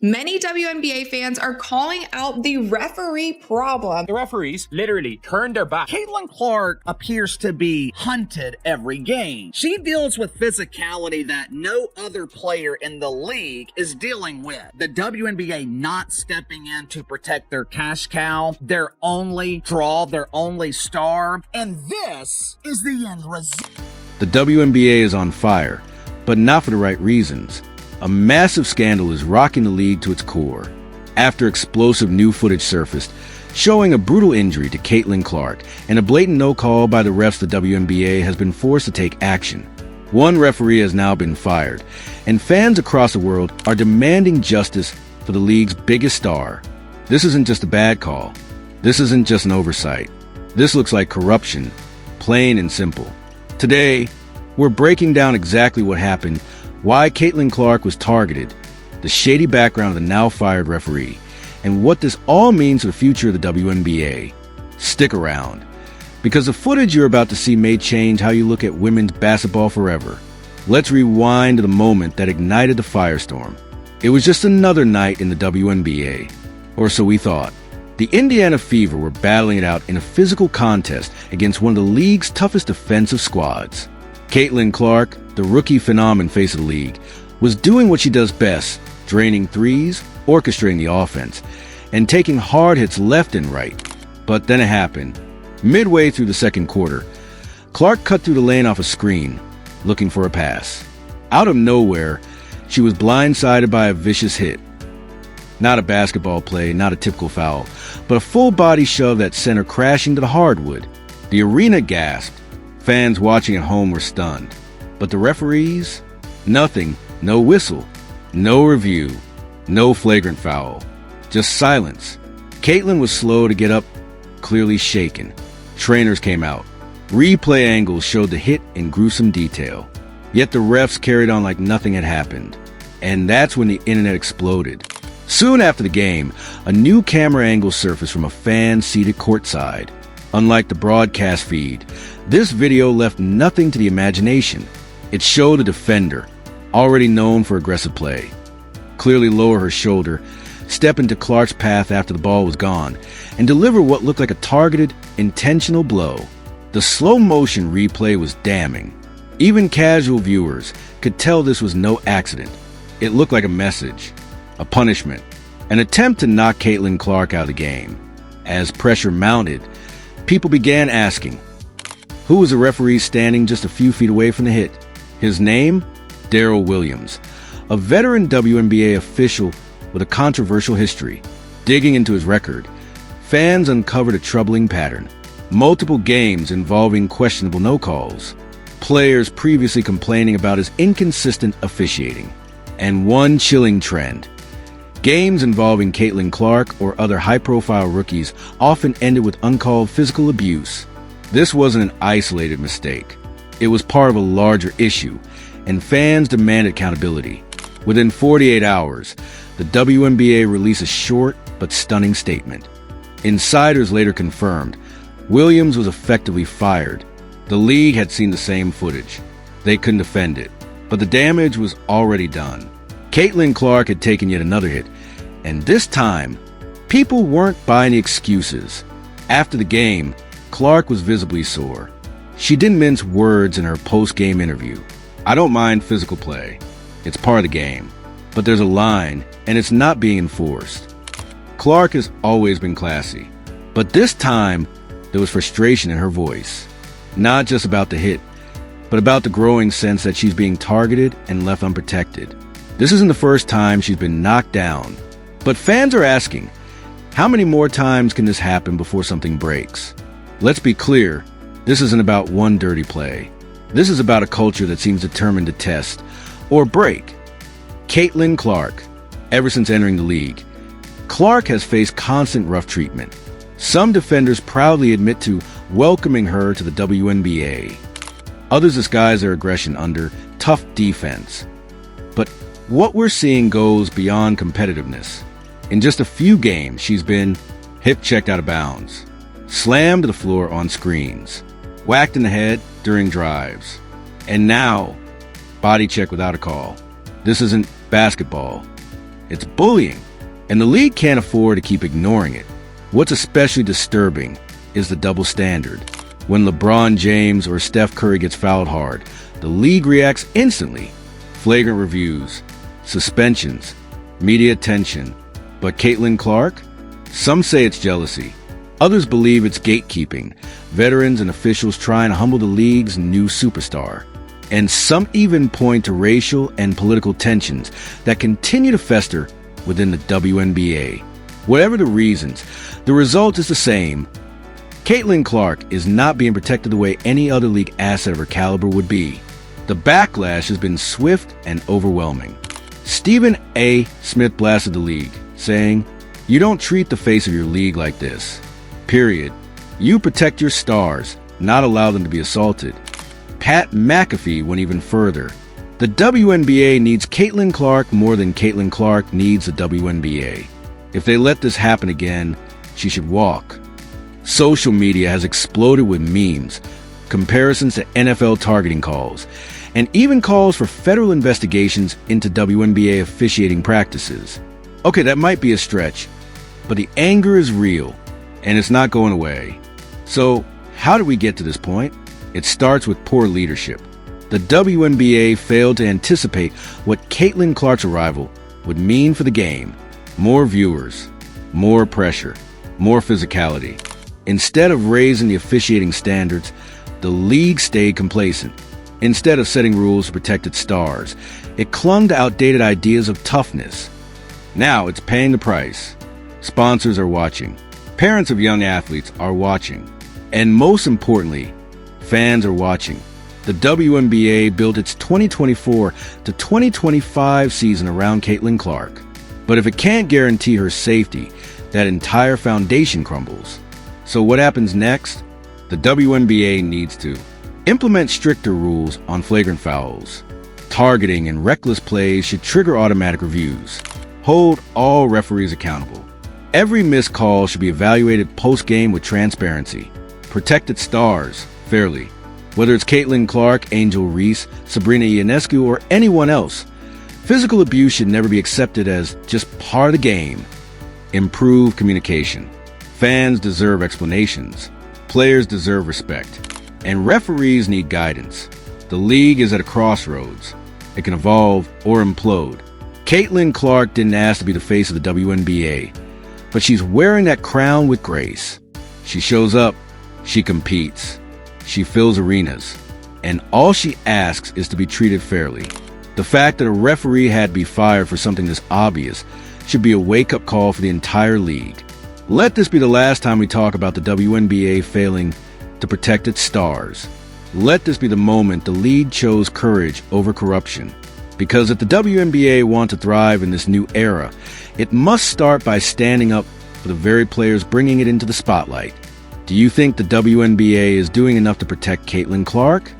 Many WNBA fans are calling out the referee problem. The referees literally turned their back. Caitlin Clark appears to be hunted every game. She deals with physicality that no other player in the league is dealing with. The WNBA not stepping in to protect their cash cow, their only draw, their only star. And this is the end result. The WNBA is on fire, but not for the right reasons. A massive scandal is rocking the league to its core after explosive new footage surfaced showing a brutal injury to Caitlin Clark, and a blatant no-call by the refs. The WNBA has been forced to take action. One referee has now been fired, and fans across the world are demanding justice for the league's biggest star. This isn't just a bad call. This isn't just an oversight. This looks like corruption, plain and simple. Today, we're breaking down exactly what happened, why Caitlin Clark was targeted, the shady background of the now-fired referee, and what this all means for the future of the WNBA. Stick around, because the footage you're about to see may change how you look at women's basketball forever. Let's rewind to the moment that ignited the firestorm. It was just another night in the WNBA, or so we thought. The Indiana Fever were battling it out in a physical contest against one of the league's toughest defensive squads. Caitlin Clark, the rookie phenomenon face of the league, was doing what she does best, draining threes, orchestrating the offense, and taking hard hits left and right. But then it happened. Midway through the second quarter, Clark cut through the lane off a screen, looking for a pass. Out of nowhere, she was blindsided by a vicious hit. Not a basketball play, not a typical foul, but a full-body shove that sent her crashing to the hardwood. The arena gasped. Fans watching at home were stunned. But the referees? Nothing. No whistle. No review. No flagrant foul. Just silence. Caitlin was slow to get up, clearly shaken. Trainers came out. Replay angles showed the hit in gruesome detail. Yet the refs carried on like nothing had happened. And that's when the internet exploded. Soon after the game, a new camera angle surfaced from a fan seated courtside. Unlike the broadcast feed, this video left nothing to the imagination. It showed a defender, already known for aggressive play, clearly lower her shoulder, step into Clark's path after the ball was gone, and deliver what looked like a targeted, intentional blow. The slow-motion replay was damning. Even casual viewers could tell this was no accident. It looked like a message, a punishment, an attempt to knock Caitlin Clark out of the game. As pressure mounted, people began asking, who was the referee standing just a few feet away from the hit? His name? Darryl Williams, a veteran WNBA official with a controversial history. Digging into his record, fans uncovered a troubling pattern. Multiple games involving questionable no-calls. Players previously complaining about his inconsistent officiating. And one chilling trend. Games involving Caitlin Clark or other high-profile rookies often ended with uncalled physical abuse. This wasn't an isolated mistake. It was part of a larger issue, and fans demanded accountability. Within 48 hours, the WNBA released a short but stunning statement. Insiders later confirmed Williams was effectively fired. The league had seen the same footage. They couldn't defend it, but the damage was already done. Caitlin Clark had taken yet another hit, and this time, people weren't buying excuses. After the game, Clark was visibly sore. She didn't mince words in her post-game interview. I don't mind physical play. It's part of the game. But there's a line, and it's not being enforced. Clark has always been classy. But this time, there was frustration in her voice. Not just about the hit, but about the growing sense that she's being targeted and left unprotected. This isn't the first time she's been knocked down. But fans are asking, how many more times can this happen before something breaks? Let's be clear, this isn't about one dirty play. This is about a culture that seems determined to test or break. Caitlin Clark, ever since entering the league, Clark has faced constant rough treatment. Some defenders proudly admit to welcoming her to the WNBA. Others disguise their aggression under tough defense. But what we're seeing goes beyond competitiveness. In just a few games, she's been hip-checked out of bounds, slammed to the floor on screens, whacked in the head during drives, and now, body check without a call. This isn't basketball. It's bullying, and the league can't afford to keep ignoring it. What's especially disturbing is the double standard. When LeBron James or Steph Curry gets fouled hard, the league reacts instantly. Flagrant reviews, suspensions, media attention. But Caitlin Clark? Some say it's jealousy. Others believe it's gatekeeping, veterans and officials trying to humble the league's new superstar. And some even point to racial and political tensions that continue to fester within the WNBA. Whatever the reasons, the result is the same. Caitlin Clark is not being protected the way any other league asset of her caliber would be. The backlash has been swift and overwhelming. Stephen A. Smith blasted the league, saying, "You don't treat the face of your league like this. Period. You protect your stars, not allow them to be assaulted." Pat McAfee went even further. The WNBA needs Caitlin Clark more than Caitlin Clark needs the WNBA. If they let this happen again, she should walk. Social media has exploded with memes, comparisons to NFL targeting calls, and even calls for federal investigations into WNBA officiating practices. Okay, that might be a stretch, but the anger is real, and it's not going away. So, how did we get to this point? It starts with poor leadership. The WNBA failed to anticipate what Caitlin Clark's arrival would mean for the game. More viewers, more pressure, more physicality. Instead of raising the officiating standards, the league stayed complacent. Instead of setting rules to protect its stars, it clung to outdated ideas of toughness. Now it's paying the price. Sponsors are watching. Parents of young athletes are watching. And most importantly, fans are watching. The WNBA built its 2024 to 2025 season around Caitlin Clark. But if it can't guarantee her safety, that entire foundation crumbles. So what happens next? The WNBA needs to implement stricter rules on flagrant fouls. Targeting and reckless plays should trigger automatic reviews. Hold all referees accountable. Every missed call should be evaluated post-game with transparency. Protect its stars fairly. Whether it's Caitlin Clark, Angel Reese, Sabrina Ionescu, or anyone else, physical abuse should never be accepted as just part of the game. Improve communication. Fans deserve explanations. Players deserve respect. And referees need guidance. The league is at a crossroads. It can evolve or implode. Caitlin Clark didn't ask to be the face of the WNBA, but she's wearing that crown with grace. She shows up, she competes, she fills arenas, and all she asks is to be treated fairly. The fact that a referee had to be fired for something this obvious should be a wake-up call for the entire league. Let this be the last time we talk about the WNBA failing to protect its stars. Let this be the moment the league chose courage over corruption. Because if the WNBA wants to thrive in this new era, it must start by standing up for the very players bringing it into the spotlight. Do you think the WNBA is doing enough to protect Caitlin Clark?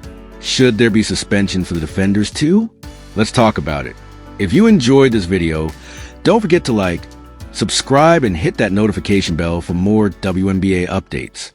Should there be suspension for the defenders too? Let's talk about it. If you enjoyed this video, don't forget to like, subscribe, and hit that notification bell for more WNBA updates.